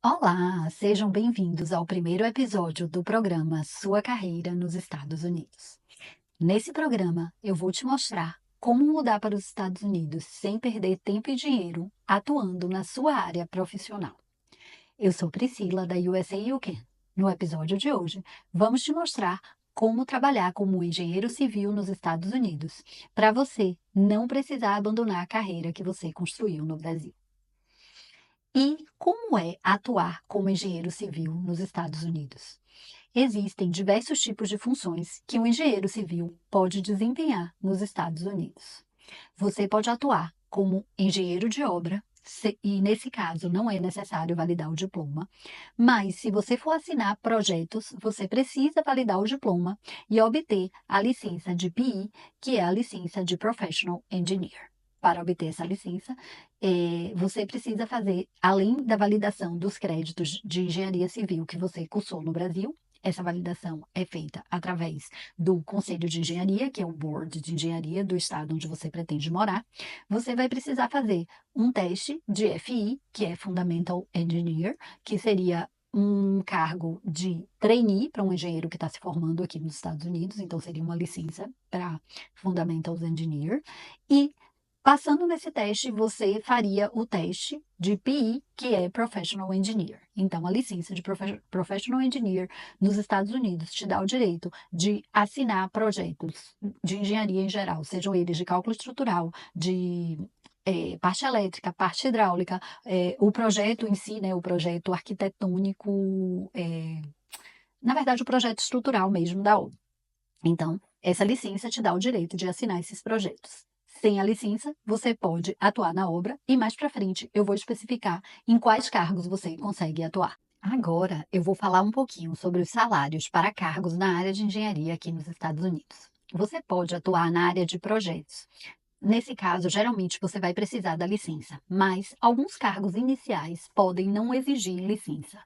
Olá, sejam bem-vindos ao primeiro episódio do programa Sua Carreira nos Estados Unidos. Nesse programa, eu vou te mostrar como mudar para os Estados Unidos sem perder tempo e dinheiro atuando na sua área profissional. Eu sou Priscila, da USA You Can. No episódio de hoje, vamos te mostrar como trabalhar como engenheiro civil nos Estados Unidos, para você não precisar abandonar a carreira que você construiu no Brasil. E como é atuar como engenheiro civil nos Estados Unidos? Existem diversos tipos de funções que um engenheiro civil pode desempenhar nos Estados Unidos. Você pode atuar como engenheiro de obra, e nesse caso não é necessário validar o diploma, mas se você for assinar projetos, você precisa validar o diploma e obter a licença de PE, que é a licença de Professional Engineer. Para obter essa licença, você precisa fazer, além da validação dos créditos de engenharia civil que você cursou no Brasil, essa validação é feita através do Conselho de Engenharia, que é o Board de Engenharia do estado onde você pretende morar. Você vai precisar fazer um teste de FI, que é Fundamental Engineer, que seria um cargo de trainee para um engenheiro que está se formando aqui nos Estados Unidos, então seria uma licença para Fundamental Engineer. E passando nesse teste, você faria o teste de PE, que é Professional Engineer. Então, a licença de Professional Engineer nos Estados Unidos te dá o direito de assinar projetos de engenharia em geral, sejam eles de cálculo estrutural, de parte elétrica, parte hidráulica, o projeto em si, né, o projeto arquitetônico, na verdade, o projeto estrutural mesmo da obra. Então, essa licença te dá o direito de assinar esses projetos. Sem a licença, você pode atuar na obra e mais para frente eu vou especificar em quais cargos você consegue atuar. Agora, eu vou falar um pouquinho sobre os salários para cargos na área de engenharia aqui nos Estados Unidos. Você pode atuar na área de projetos. Nesse caso, geralmente você vai precisar da licença, mas alguns cargos iniciais podem não exigir licença.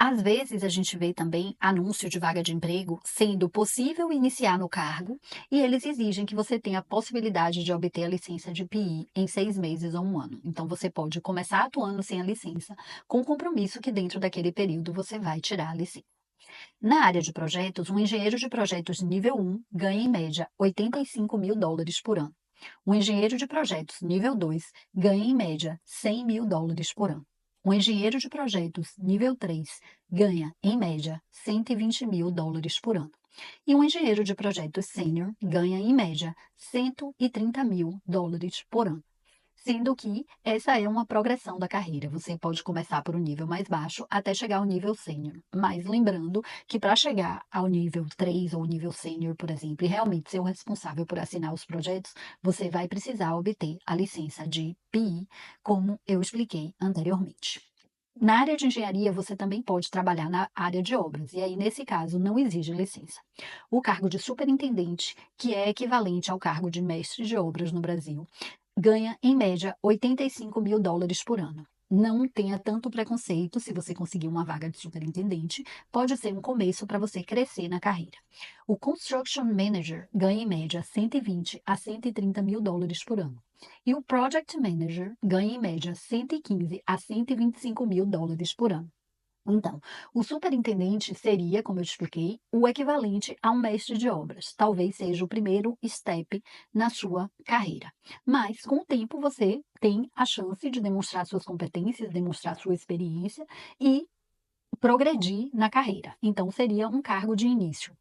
Às vezes, a gente vê também anúncio de vaga de emprego sendo possível iniciar no cargo e eles exigem que você tenha a possibilidade de obter a licença de PI em 6 meses ou um ano. Então, você pode começar atuando sem a licença, com o compromisso que dentro daquele período você vai tirar a licença. Na área de projetos, um engenheiro de projetos nível 1 ganha em média US$ 85.000 por ano. Um engenheiro de projetos nível 2 ganha em média US$ 100.000 por ano. Um engenheiro de projetos nível 3 ganha, em média, US$ 120.000 por ano. E um engenheiro de projetos sênior ganha, em média, US$ 130.000 por ano. Sendo que essa é uma progressão da carreira. Você pode começar por um nível mais baixo até chegar ao nível sênior. Mas lembrando que para chegar ao nível 3 ou nível sênior, por exemplo, e realmente ser o responsável por assinar os projetos, você vai precisar obter a licença de PI, como eu expliquei anteriormente. Na área de engenharia, você também pode trabalhar na área de obras, e aí, nesse caso, não exige licença. O cargo de superintendente, que é equivalente ao cargo de mestre de obras no Brasil, ganha, em média, US$ 85.000 por ano. Não tenha tanto preconceito se você conseguir uma vaga de superintendente, pode ser um começo para você crescer na carreira. O Construction Manager ganha, em média, 120 a US$ 130.000 por ano. E o Project Manager ganha, em média, 115 a US$ 125.000 por ano. Então, o superintendente seria, como eu te expliquei, o equivalente a um mestre de obras. Talvez seja o primeiro step na sua carreira. Mas, com o tempo, você tem a chance de demonstrar suas competências, demonstrar sua experiência e progredir na carreira. Então, seria um cargo de início.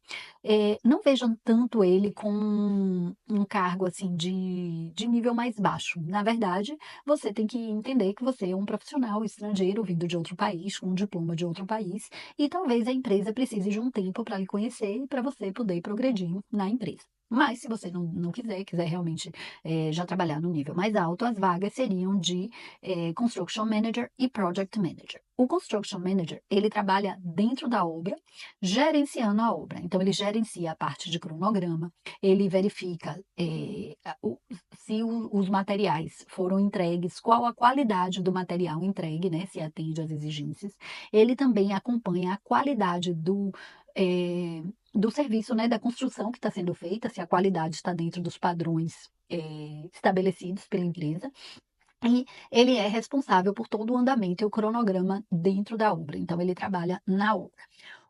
Não vejam tanto ele como um cargo assim de nível mais baixo. Na verdade, você tem que entender que você é um profissional estrangeiro vindo de outro país, com um diploma de outro país, e talvez a empresa precise de um tempo para lhe conhecer e para você poder progredir na empresa. Mas, se você não quiser realmente já trabalhar no nível mais alto, as vagas seriam de Construction Manager e Project Manager. O Construction Manager, ele trabalha dentro da obra, gerenciando a obra. Então, ele gerencia a parte de cronograma, ele verifica se os materiais foram entregues, qual a qualidade do material entregue, né, se atende às exigências. Ele também acompanha a qualidade do serviço, né, da construção que está sendo feita, se a qualidade está dentro dos padrões estabelecidos pela empresa. E ele é responsável por todo o andamento e o cronograma dentro da obra, então ele trabalha na obra.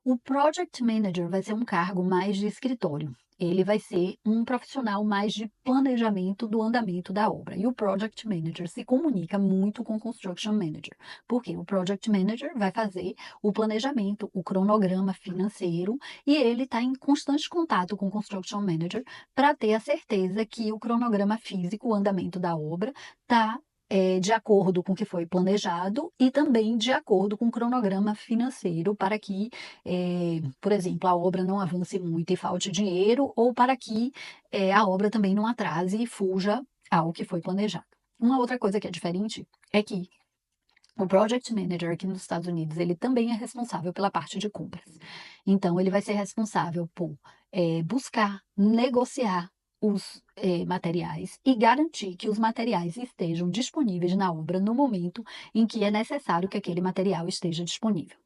O Project Manager vai ser um cargo mais de escritório. Ele vai ser um profissional mais de planejamento do andamento da obra. E o Project Manager se comunica muito com o Construction Manager, porque o Project Manager vai fazer o planejamento, o cronograma financeiro, e ele está em constante contato com o Construction Manager para ter a certeza que o cronograma físico, o andamento da obra, está de acordo com o que foi planejado e também de acordo com o cronograma financeiro para que por exemplo, a obra não avance muito e falte dinheiro, ou para que a obra também não atrase e fuja ao que foi planejado. Uma outra coisa que é diferente é que o Project Manager aqui nos Estados Unidos, ele também é responsável pela parte de compras. Então, ele vai ser responsável por buscar, negociar os materiais e garantir que os materiais estejam disponíveis na obra no momento em que é necessário que aquele material esteja disponível.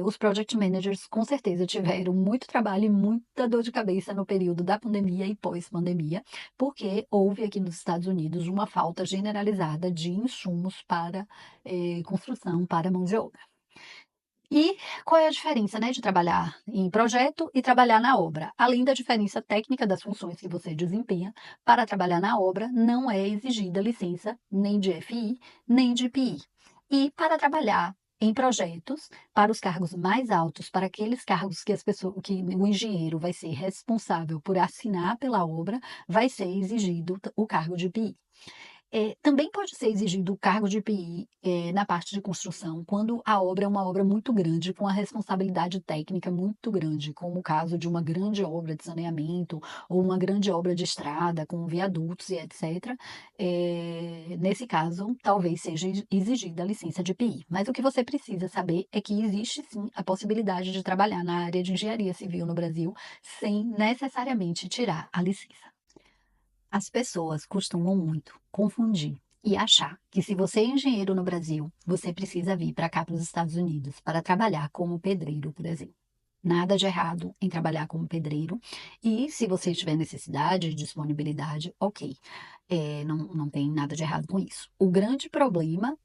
Os Project Managers com certeza tiveram muito trabalho e muita dor de cabeça no período da pandemia e pós-pandemia, porque houve aqui nos Estados Unidos uma falta generalizada de insumos para construção, para mão de obra. E qual é a diferença, né, de trabalhar em projeto e trabalhar na obra? Além da diferença técnica das funções que você desempenha, para trabalhar na obra não é exigida licença nem de FI, nem de PI. E para trabalhar em projetos, para os cargos mais altos, para aqueles cargos que as pessoas, que o engenheiro vai ser responsável por assinar pela obra, vai ser exigido o cargo de PI. Também pode ser exigido o cargo de PI, na parte de construção, quando a obra é uma obra muito grande, com a responsabilidade técnica muito grande, como o caso de uma grande obra de saneamento ou uma grande obra de estrada com viadutos e etc. Nesse caso, talvez seja exigida a licença de PI. Mas o que você precisa saber é que existe sim a possibilidade de trabalhar na área de engenharia civil no Brasil sem necessariamente tirar a licença. As pessoas costumam muito confundir e achar que se você é engenheiro no Brasil, você precisa vir para cá, para os Estados Unidos, para trabalhar como pedreiro, por exemplo. Nada de errado em trabalhar como pedreiro. E se você tiver necessidade, disponibilidade, ok. Não tem nada de errado com isso. O grande problema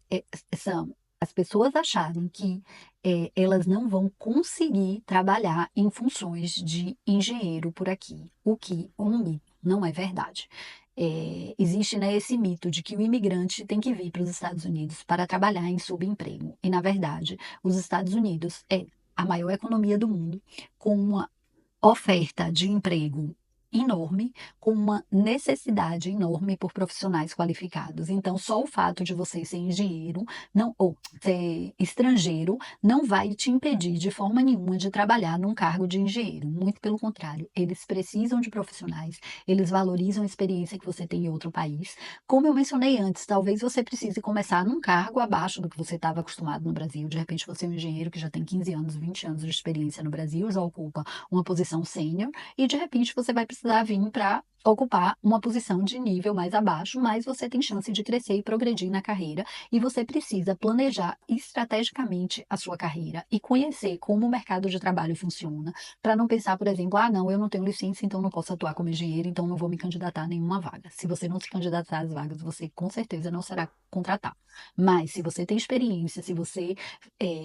são as pessoas acharem que elas não vão conseguir trabalhar em funções de engenheiro por aqui, o que é um mito, não é verdade. Existe, né, esse mito de que o imigrante tem que vir para os Estados Unidos para trabalhar em subemprego. E, na verdade, os Estados Unidos é a maior economia do mundo, com uma oferta de emprego enorme, com uma necessidade enorme por profissionais qualificados. Então, só o fato de você ser engenheiro, não, ou ser estrangeiro, não vai te impedir de forma nenhuma de trabalhar num cargo de engenheiro. Muito pelo contrário, eles precisam de profissionais, eles valorizam a experiência que você tem em outro país. Como eu mencionei antes, talvez você precise começar num cargo abaixo do que você estava acostumado no Brasil. De repente, você é um engenheiro que já tem 15 anos, 20 anos de experiência no Brasil, já ocupa uma posição sênior, e de repente você vai precisar vir para ocupar uma posição de nível mais abaixo, mas você tem chance de crescer e progredir na carreira, e você precisa planejar estrategicamente a sua carreira e conhecer como o mercado de trabalho funciona, para não pensar, por exemplo, não, eu não tenho licença, então não posso atuar como engenheiro, então não vou me candidatar a nenhuma vaga. Se você não se candidatar às vagas, você com certeza não será contratado. Mas se você tem experiência, se você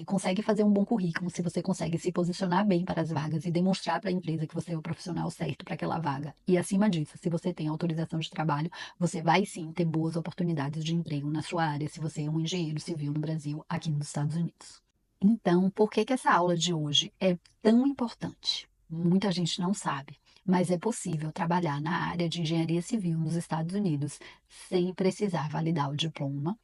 consegue fazer um bom currículo, se você consegue se posicionar bem para as vagas e demonstrar para a empresa que você é o profissional certo para aquela vaga, e acima disso, se você tem autorização de trabalho, você vai sim ter boas oportunidades de emprego na sua área, se você é um engenheiro civil no Brasil, aqui nos Estados Unidos. Então, por que que essa aula de hoje é tão importante? Muita gente não sabe, mas é possível trabalhar na área de engenharia civil nos Estados Unidos sem precisar validar o diploma,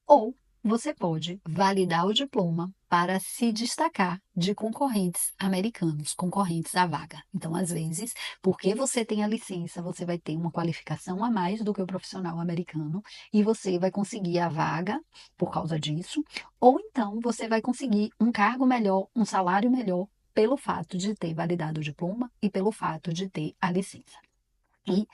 ou você pode validar o diploma para se destacar de concorrentes americanos, concorrentes à vaga. Então, às vezes, porque você tem a licença, você vai ter uma qualificação a mais do que o profissional americano e você vai conseguir a vaga por causa disso, ou então você vai conseguir um cargo melhor, um salário melhor pelo fato de ter validado o diploma e pelo fato de ter a licença. E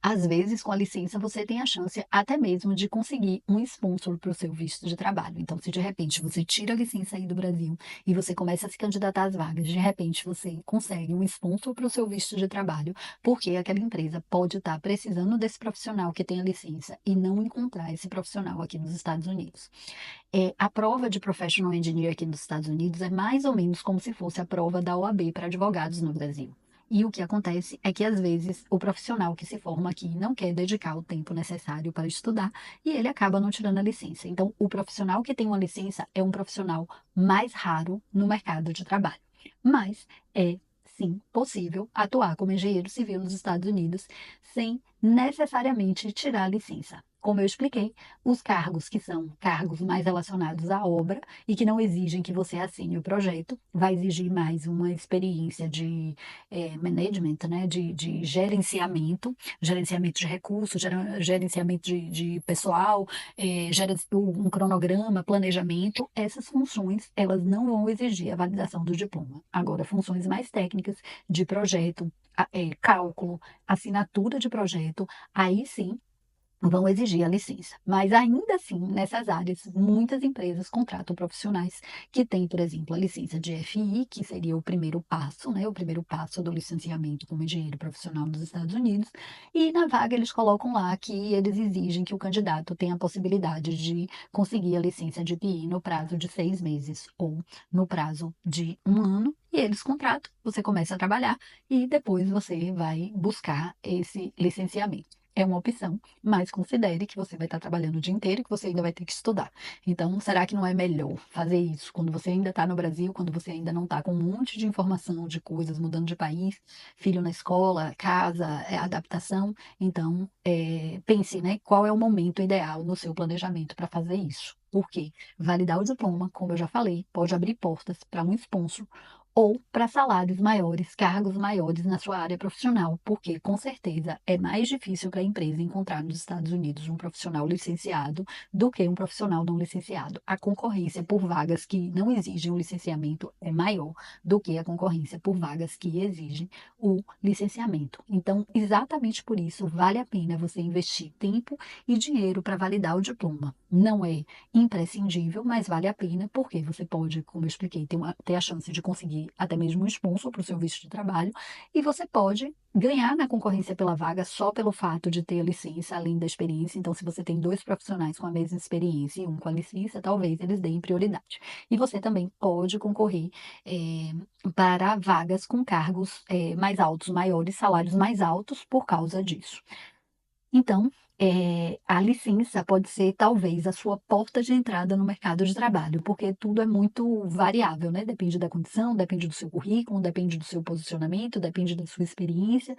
às vezes, com a licença, você tem a chance até mesmo de conseguir um sponsor para o seu visto de trabalho. Então, se de repente você tira a licença aí do Brasil e você começa a se candidatar às vagas, de repente você consegue um sponsor para o seu visto de trabalho, porque aquela empresa pode estar precisando desse profissional que tem a licença e não encontrar esse profissional aqui nos Estados Unidos. A prova de Professional Engineer aqui nos Estados Unidos é mais ou menos como se fosse a prova da OAB para advogados no Brasil. E o que acontece é que, às vezes, o profissional que se forma aqui não quer dedicar o tempo necessário para estudar e ele acaba não tirando a licença. Então, o profissional que tem uma licença é um profissional mais raro no mercado de trabalho. Mas é, sim, possível atuar como engenheiro civil nos Estados Unidos sem necessariamente tirar a licença. Como eu expliquei, os cargos que são cargos mais relacionados à obra e que não exigem que você assine o projeto, vai exigir mais uma experiência de management, né, de gerenciamento de recursos, gerenciamento de pessoal, um cronograma, planejamento. Essas funções, elas não vão exigir a validação do diploma. Agora, funções mais técnicas de projeto, cálculo, assinatura de projeto, aí sim vão exigir a licença. Mas ainda assim, nessas áreas, muitas empresas contratam profissionais que têm, por exemplo, a licença de FI, que seria o primeiro passo, né, o primeiro passo do licenciamento como engenheiro profissional dos Estados Unidos, e na vaga eles colocam lá que eles exigem que o candidato tenha a possibilidade de conseguir a licença de PI no prazo de 6 meses ou no prazo de um ano, e eles contratam, você começa a trabalhar e depois você vai buscar esse licenciamento. É uma opção, mas considere que você vai estar trabalhando o dia inteiro e que você ainda vai ter que estudar. Então, será que não é melhor fazer isso quando você ainda está no Brasil, quando você ainda não está com um monte de informação de coisas mudando de país, filho na escola, casa, adaptação? Então, pense, né, qual é o momento ideal no seu planejamento para fazer isso. Porque validar o diploma, como eu já falei, pode abrir portas para um sponsor ou para salários maiores, cargos maiores na sua área profissional, porque com certeza é mais difícil para a empresa encontrar nos Estados Unidos um profissional licenciado do que um profissional não licenciado. A concorrência por vagas que não exigem o licenciamento é maior do que a concorrência por vagas que exigem o licenciamento. Então, exatamente por isso, vale a pena você investir tempo e dinheiro para validar o diploma. Não é imprescindível, mas vale a pena, porque você pode, como eu expliquei, ter a chance de conseguir até mesmo um sponsor para o seu visto de trabalho, e você pode ganhar na concorrência pela vaga só pelo fato de ter a licença, além da experiência. Então, se você tem dois profissionais com a mesma experiência e um com a licença, talvez eles deem prioridade. E você também pode concorrer para vagas com cargos mais altos, maiores, salários mais altos por causa disso. Então, a licença pode ser talvez a sua porta de entrada no mercado de trabalho, porque tudo é muito variável, né? Depende da condição, depende do seu currículo, depende do seu posicionamento, depende da sua experiência.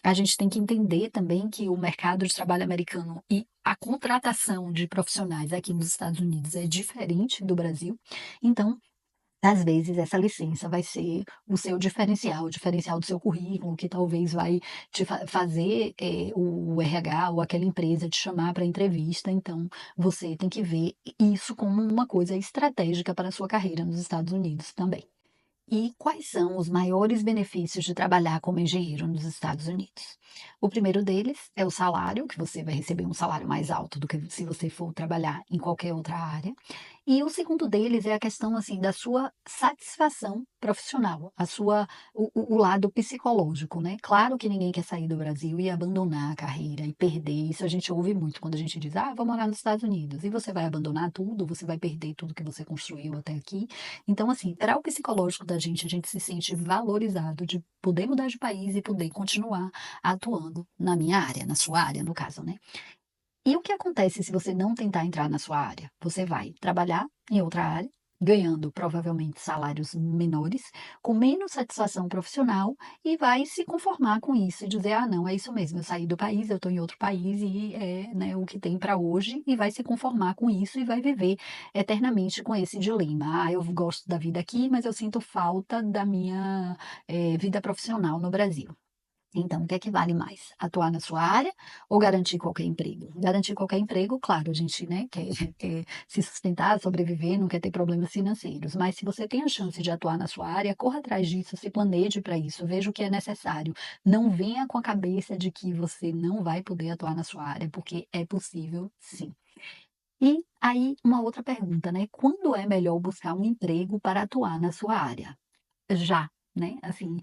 A gente tem que entender também que o mercado de trabalho americano e a contratação de profissionais aqui nos Estados Unidos é diferente do Brasil. Então, às vezes, essa licença vai ser o diferencial do seu currículo, que talvez vai te fazer o RH ou aquela empresa te chamar para entrevista. Então, você tem que ver isso como uma coisa estratégica para a sua carreira nos Estados Unidos também. E quais são os maiores benefícios de trabalhar como engenheiro nos Estados Unidos? O primeiro deles é o salário, que você vai receber um salário mais alto do que se você for trabalhar em qualquer outra área. E o segundo deles é a questão assim da sua satisfação profissional, o lado psicológico, né? Claro que ninguém quer sair do Brasil e abandonar a carreira e perder. Isso a gente ouve muito quando a gente diz: "Ah, vou morar nos Estados Unidos". E você vai abandonar tudo, você vai perder tudo que você construiu até aqui. Então, assim, para o psicológico da gente, a gente se sente valorizado de poder mudar de país e poder continuar atuando na minha área, na sua área, no caso, né? E o que acontece se você não tentar entrar na sua área? Você vai trabalhar em outra área, ganhando provavelmente salários menores, com menos satisfação profissional, e vai se conformar com isso e dizer: ah, não, é isso mesmo, eu saí do país, eu estou em outro país e é, né, o que tem para hoje, e vai se conformar com isso e vai viver eternamente com esse dilema. Ah, eu gosto da vida aqui, mas eu sinto falta da minha vida profissional no Brasil. Então, o que é que vale mais? Atuar na sua área ou garantir qualquer emprego? Garantir qualquer emprego, claro, a gente, né, quer, quer se sustentar, sobreviver, não quer ter problemas financeiros. Mas se você tem a chance de atuar na sua área, corra atrás disso, se planeje para isso, veja o que é necessário. Não venha com a cabeça de que você não vai poder atuar na sua área, porque é possível, sim. E aí, uma outra pergunta, né? Quando é melhor buscar um emprego para atuar na sua área? Já, né? Assim,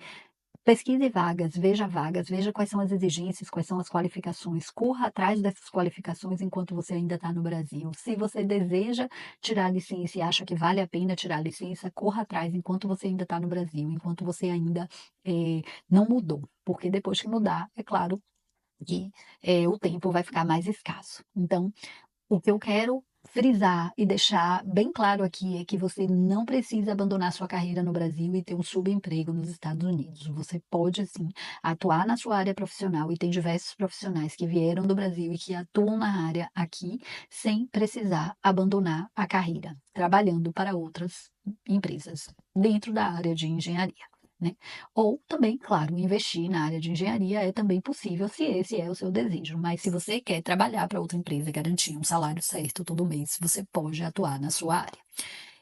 pesquise vagas, veja quais são as exigências, quais são as qualificações. Corra atrás dessas qualificações enquanto você ainda está no Brasil. Se você deseja tirar a licença e acha que vale a pena tirar a licença, corra atrás enquanto você ainda está no Brasil, enquanto você ainda não mudou. Porque depois que mudar, é claro que o tempo vai ficar mais escasso. Então, o que eu quero frisar e deixar bem claro aqui é que você não precisa abandonar sua carreira no Brasil e ter um subemprego nos Estados Unidos. Você pode, sim, atuar na sua área profissional e tem diversos profissionais que vieram do Brasil e que atuam na área aqui sem precisar abandonar a carreira, trabalhando para outras empresas dentro da área de engenharia. Né? Ou também, claro, investir na área de engenharia é também possível se esse é o seu desejo. Mas se você quer trabalhar para outra empresa e garantir um salário certo todo mês, você pode atuar na sua área.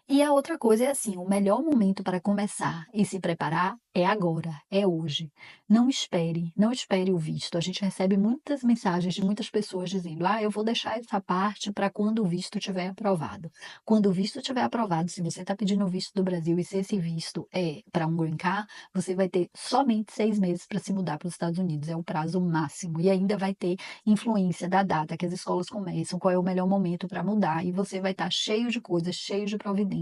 E a outra coisa é assim, o melhor momento para começar e se preparar é agora, é hoje. Não espere o visto. A gente recebe muitas mensagens de muitas pessoas dizendo: "Ah, eu vou deixar essa parte para quando o visto estiver aprovado". Quando o visto estiver aprovado, se você está pedindo o visto do Brasil e se esse visto é para um green card, você vai ter somente 6 meses para se mudar para os Estados Unidos, é o prazo máximo. E ainda vai ter influência da data que as escolas começam, qual é o melhor momento para mudar, e você vai estar cheio de coisas, cheio de providências,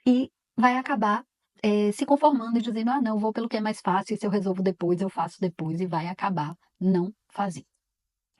e vai acabar se conformando e dizendo: ah, não, vou pelo que é mais fácil, e se eu resolvo depois, eu faço depois, e vai acabar não fazendo.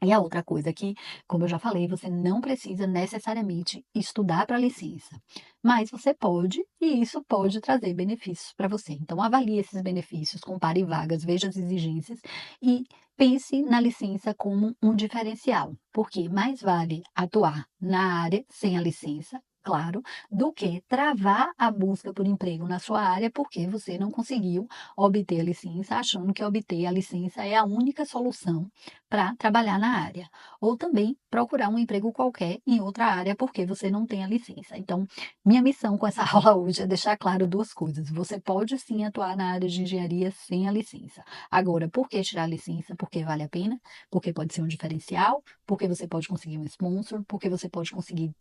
E a outra coisa que, como eu já falei, você não precisa necessariamente estudar para a licença, mas você pode, e isso pode trazer benefícios para você. Então, avalie esses benefícios, compare vagas, veja as exigências e pense na licença como um diferencial, porque mais vale atuar na área sem a licença, claro, do que travar a busca por emprego na sua área porque você não conseguiu obter a licença, achando que obter a licença é a única solução para trabalhar na área, ou também procurar um emprego qualquer em outra área porque você não tem a licença. Então, minha missão com essa aula hoje é deixar claro duas coisas. Você pode sim atuar na área de engenharia sem a licença. Agora, por que tirar a licença? Porque vale a pena, porque pode ser um diferencial, porque você pode conseguir um sponsor, porque você pode conseguir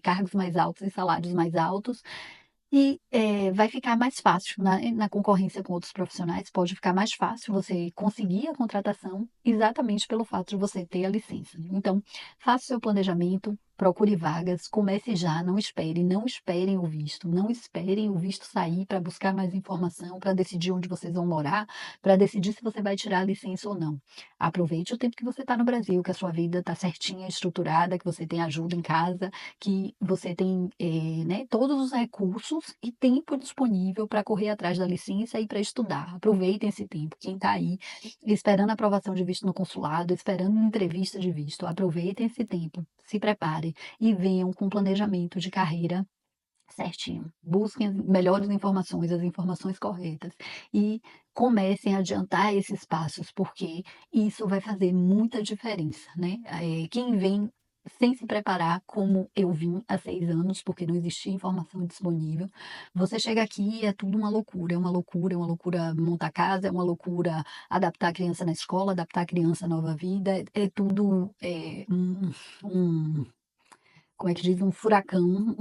cargos mais altos e salários mais altos. E vai ficar mais fácil na concorrência com outros profissionais, pode ficar mais fácil você conseguir a contratação exatamente pelo fato de você ter a licença. Então, faça o seu planejamento, procure vagas, comece já, não esperem o visto, não esperem o visto sair para buscar mais informação, para decidir onde vocês vão morar, para decidir se você vai tirar a licença ou não. Aproveite o tempo que você está no Brasil, que a sua vida está certinha, estruturada, que você tem ajuda em casa, que você tem né, todos os recursos e tempo disponível para correr atrás da licença e para estudar. Aproveitem esse tempo. Quem está aí esperando a aprovação de visto no consulado, esperando uma entrevista de visto, aproveitem esse tempo, se preparem e venham com um planejamento de carreira certinho. Busquem as melhores informações, as informações corretas e comecem a adiantar esses passos, porque isso vai fazer muita diferença, né? Quem vem sem se preparar, como eu vim há 6 anos, porque não existia informação disponível, você chega aqui e é tudo uma loucura, é uma loucura montar casa, é uma loucura adaptar a criança na escola, adaptar a criança à nova vida, é tudo um como é que diz, um furacão,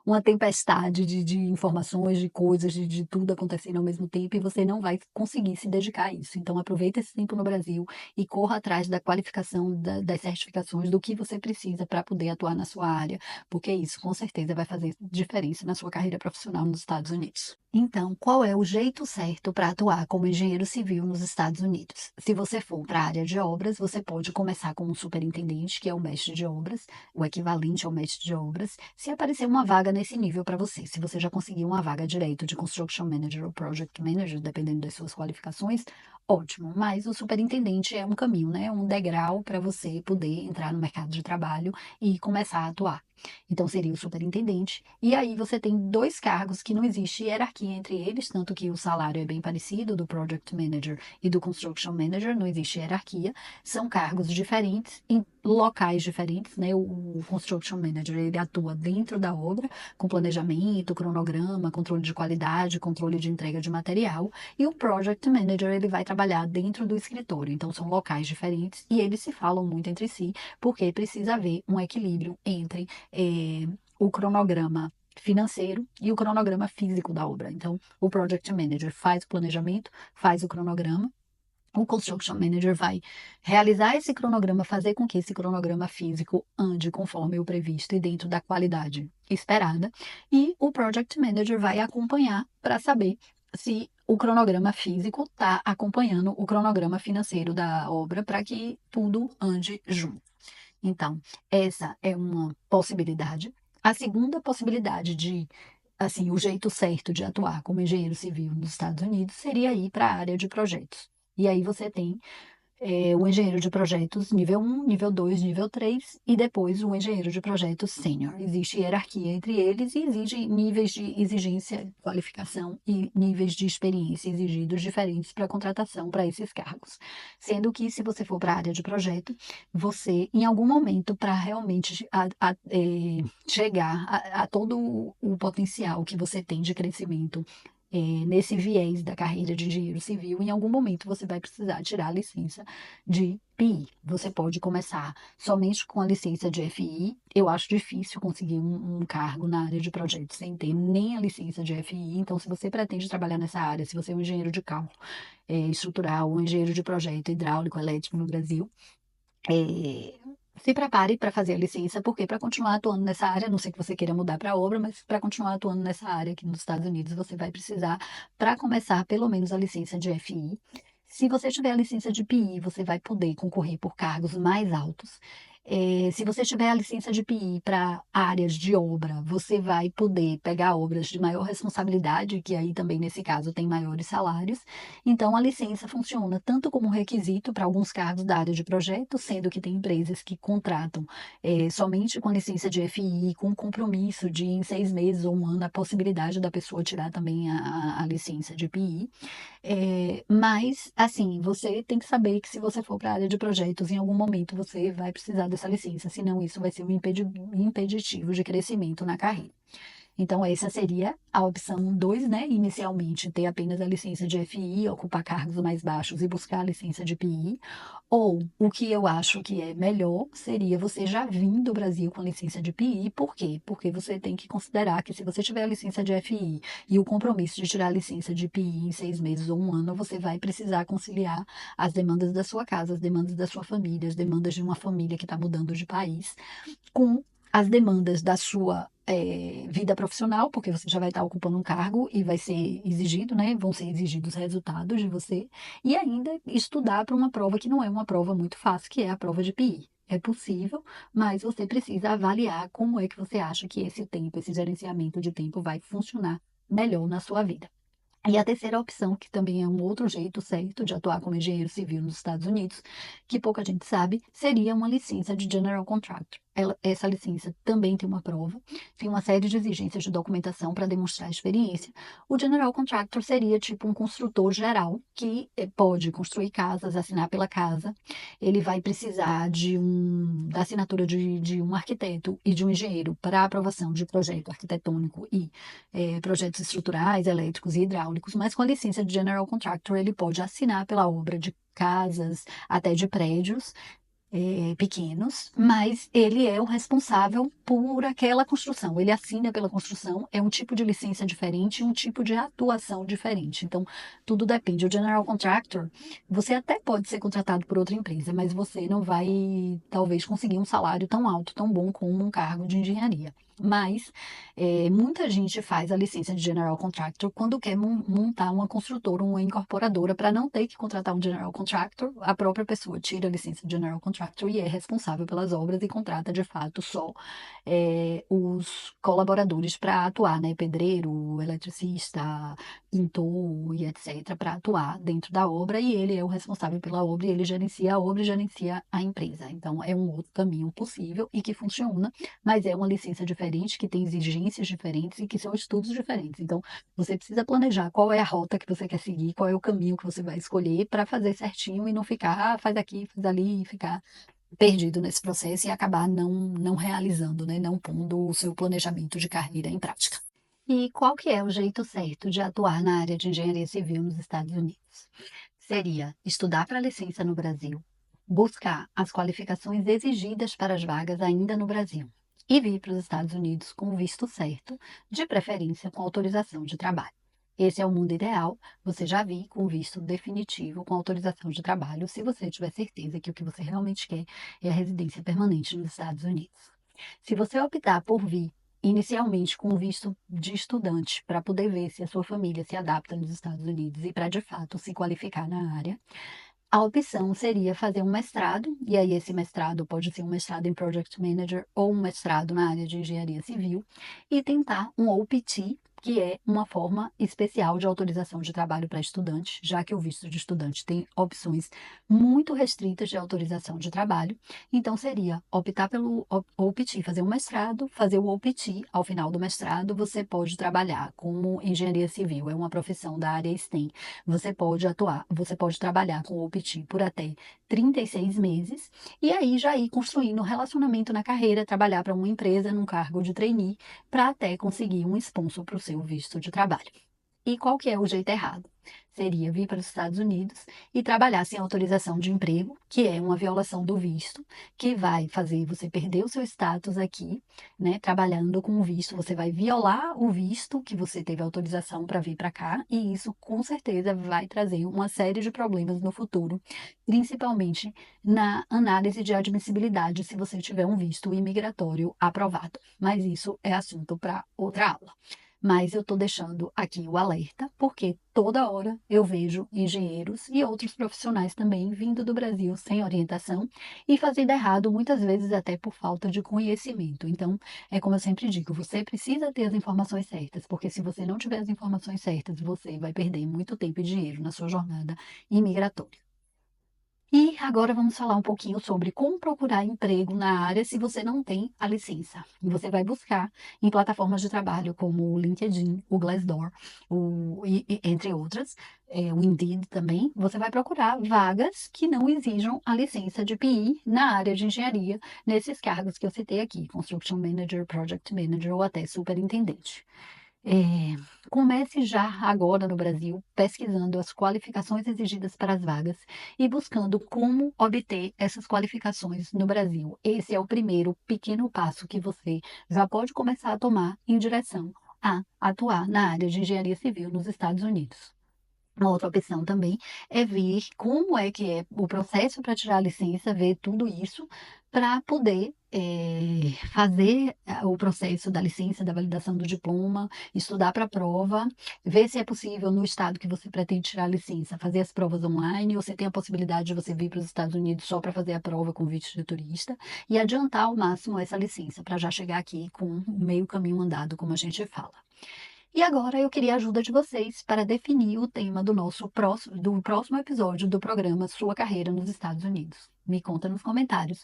uma tempestade de informações, de coisas, de tudo acontecendo ao mesmo tempo, e você não vai conseguir se dedicar a isso. Então, aproveita esse tempo no Brasil e corra atrás da qualificação, das certificações, do que você precisa para poder atuar na sua área, porque isso, com certeza, vai fazer diferença na sua carreira profissional nos Estados Unidos. Então, qual é o jeito certo para atuar como engenheiro civil nos Estados Unidos? Se você for para a área de obras, você pode começar como um superintendente, que é o mestre de obras, o equivalente ao mestre de obras, se aparecer uma vaga nesse nível para você. Se você já conseguiu uma vaga direito de Construction Manager ou Project Manager, dependendo das suas qualificações, ótimo. Mas o superintendente é um caminho, né? Um degrau para você poder entrar no mercado de trabalho e começar a atuar. Então, seria o superintendente. E aí você tem dois cargos que não existe hierarquia entre eles, tanto que o salário é bem parecido do Project Manager e do Construction Manager, não existe hierarquia. São cargos diferentes, em locais diferentes, né? O Construction Manager, ele atua dentro da obra, com planejamento, cronograma, controle de qualidade, controle de entrega de material. E o Project Manager, ele vai trabalhar dentro do escritório. Então, são locais diferentes e eles se falam muito entre si, porque precisa haver um equilíbrio entre o cronograma financeiro e o cronograma físico da obra. Então, o Project Manager faz o planejamento, faz o cronograma. O Construction Manager vai realizar esse cronograma, fazer com que esse cronograma físico ande conforme o previsto e dentro da qualidade esperada. E o Project Manager vai acompanhar para saber se o cronograma físico está acompanhando o cronograma financeiro da obra para que tudo ande junto. Então, essa é uma possibilidade. A segunda possibilidade de, assim, o jeito certo de atuar como engenheiro civil nos Estados Unidos seria ir para a área de projetos. E aí você tem o engenheiro de projetos nível 1, nível 2, nível 3 e depois o engenheiro de projetos sênior. Existe hierarquia entre eles e exige níveis de exigência, qualificação e níveis de experiência exigidos diferentes para a contratação para esses cargos. Sendo que se você for para a área de projeto, você, em algum momento, para realmente chegar a todo o potencial que você tem de crescimento nesse viés da carreira de engenheiro civil, em algum momento você vai precisar tirar a licença de PI. Você pode começar somente com a licença de FI. Eu acho difícil conseguir um cargo na área de projetos sem ter nem a licença de FI. Então, se você pretende trabalhar nessa área, se você é um engenheiro de cálculo estrutural, ou engenheiro de projeto hidráulico, elétrico no Brasil, é, se prepare para fazer a licença, porque para continuar atuando nessa área, a não sei que você queira mudar para a obra, mas para continuar atuando nessa área aqui nos Estados Unidos, você vai precisar, para começar, pelo menos a licença de FI. Se você tiver a licença de PI, você vai poder concorrer por cargos mais altos. Se você tiver a licença de PI para áreas de obra, você vai poder pegar obras de maior responsabilidade, que aí também, nesse caso, tem maiores salários. Então, a licença funciona tanto como requisito para alguns cargos da área de projeto, sendo que tem empresas que contratam somente com a licença de FI, com compromisso de em 6 meses ou um ano, a possibilidade da pessoa tirar também a licença de PI. Mas, assim, você tem que saber que se você for para a área de projetos, em algum momento você vai precisar dessa licença, senão isso vai ser um impeditivo de crescimento na carreira. Então, essa seria a opção 2, né? Inicialmente, ter apenas a licença de FI, ocupar cargos mais baixos e buscar a licença de PI. Ou, o que eu acho que é melhor, seria você já vir do Brasil com a licença de PI. Por quê? Porque você tem que considerar que se você tiver a licença de FI e o compromisso de tirar a licença de PI em 6 meses ou um ano, você vai precisar conciliar as demandas da sua casa, as demandas da sua família, as demandas de uma família que está mudando de país, com as demandas da sua vida profissional, porque você já vai estar ocupando um cargo e vai ser exigido, né? Vão ser exigidos resultados de você, e ainda estudar para uma prova que não é uma prova muito fácil, que é a prova de PI. É possível, mas você precisa avaliar como é que você acha que esse tempo, esse gerenciamento de tempo vai funcionar melhor na sua vida. E a terceira opção, que também é um outro jeito certo de atuar como engenheiro civil nos Estados Unidos, que pouca gente sabe, seria uma licença de General Contractor. Essa licença também tem uma prova, tem uma série de exigências de documentação para demonstrar experiência. O General Contractor seria tipo um construtor geral que pode construir casas, assinar pela casa. Ele vai precisar da assinatura de um arquiteto e de um engenheiro para a aprovação de projeto arquitetônico e projetos estruturais, elétricos e hidráulicos, mas com a licença de General Contractor ele pode assinar pela obra de casas, até de prédios pequenos, mas ele é o responsável por aquela construção. Ele assina pela construção, é um tipo de licença diferente, um tipo de atuação diferente. Então, tudo depende. O General Contractor, você até pode ser contratado por outra empresa, mas você não vai, talvez, conseguir um salário tão alto, tão bom como um cargo de engenharia. Mas muita gente faz a licença de General Contractor quando quer montar uma construtora, uma incorporadora, para não ter que contratar um General Contractor. A própria pessoa tira a licença de General Contractor e é responsável pelas obras e contrata, de fato, só os colaboradores para atuar, né? Pedreiro, eletricista, pintor e etc., para atuar dentro da obra, e ele é o responsável pela obra, e ele gerencia a obra e gerencia a empresa. Então, é um outro caminho possível e que funciona, mas é uma licença diferente, que tem exigências diferentes e que são estudos diferentes. Então, você precisa planejar qual é a rota que você quer seguir, qual é o caminho que você vai escolher para fazer certinho e não ficar, faz aqui, faz ali, e ficar perdido nesse processo e acabar não realizando, né? Não pondo o seu planejamento de carreira em prática. E qual que é o jeito certo de atuar na área de engenharia civil nos Estados Unidos? Seria estudar para a licença no Brasil, buscar as qualificações exigidas para as vagas ainda no Brasil e vir para os Estados Unidos com o visto certo, de preferência com autorização de trabalho. Esse é o mundo ideal, você já vir com visto definitivo, com autorização de trabalho, se você tiver certeza que o que você realmente quer é a residência permanente nos Estados Unidos. Se você optar por vir inicialmente com visto de estudante, para poder ver se a sua família se adapta nos Estados Unidos e para de fato se qualificar na área, a opção seria fazer um mestrado, e aí esse mestrado pode ser um mestrado em Project Manager ou um mestrado na área de engenharia civil, e tentar um OPT, que é uma forma especial de autorização de trabalho para estudante, já que o visto de estudante tem opções muito restritas de autorização de trabalho. Então, seria optar pelo OPT, fazer um mestrado, fazer o OPT. Ao final do mestrado, você pode trabalhar como engenharia civil, é uma profissão da área STEM. Você pode trabalhar com o OPT por até 36 meses, e aí já ir construindo um relacionamento na carreira, trabalhar para uma empresa num cargo de trainee, para até conseguir um sponsor para o seu visto de trabalho. E qual que é o jeito errado? Seria vir para os Estados Unidos e trabalhar sem autorização de emprego, que é uma violação do visto, que vai fazer você perder o seu status aqui, né? Trabalhando com o visto, você vai violar o visto que você teve autorização para vir para cá, e isso com certeza vai trazer uma série de problemas no futuro, principalmente na análise de admissibilidade, se você tiver um visto imigratório aprovado. Mas isso é assunto para outra aula. Mas eu estou deixando aqui o alerta, porque toda hora eu vejo engenheiros e outros profissionais também vindo do Brasil sem orientação e fazendo errado, muitas vezes até por falta de conhecimento. Então, é como eu sempre digo, você precisa ter as informações certas, porque se você não tiver as informações certas, você vai perder muito tempo e dinheiro na sua jornada imigratória. E agora vamos falar um pouquinho sobre como procurar emprego na área se você não tem a licença. E você vai buscar em plataformas de trabalho como o LinkedIn, o Glassdoor, entre outras, o Indeed também. Você vai procurar vagas que não exijam a licença de PI na área de engenharia, nesses cargos que eu citei aqui, Construction Manager, Project Manager ou até Superintendente. É, comece já agora no Brasil pesquisando as qualificações exigidas para as vagas e buscando como obter essas qualificações no Brasil. Esse é o primeiro pequeno passo que você já pode começar a tomar em direção a atuar na área de engenharia civil nos Estados Unidos. Uma outra opção também é ver como é que é o processo para tirar a licença, ver tudo isso para poder fazer o processo da licença, da validação do diploma, estudar para a prova, ver se é possível no estado que você pretende tirar a licença, fazer as provas online, ou se tem a possibilidade de você vir para os Estados Unidos só para fazer a prova com visto de turista, e adiantar ao máximo essa licença para já chegar aqui com meio caminho andado, como a gente fala. E agora eu queria a ajuda de vocês para definir o tema do próximo episódio do programa Sua Carreira nos Estados Unidos. Me conta nos comentários,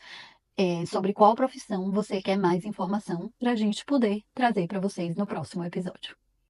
sobre qual profissão você quer mais informação para a gente poder trazer para vocês no próximo episódio.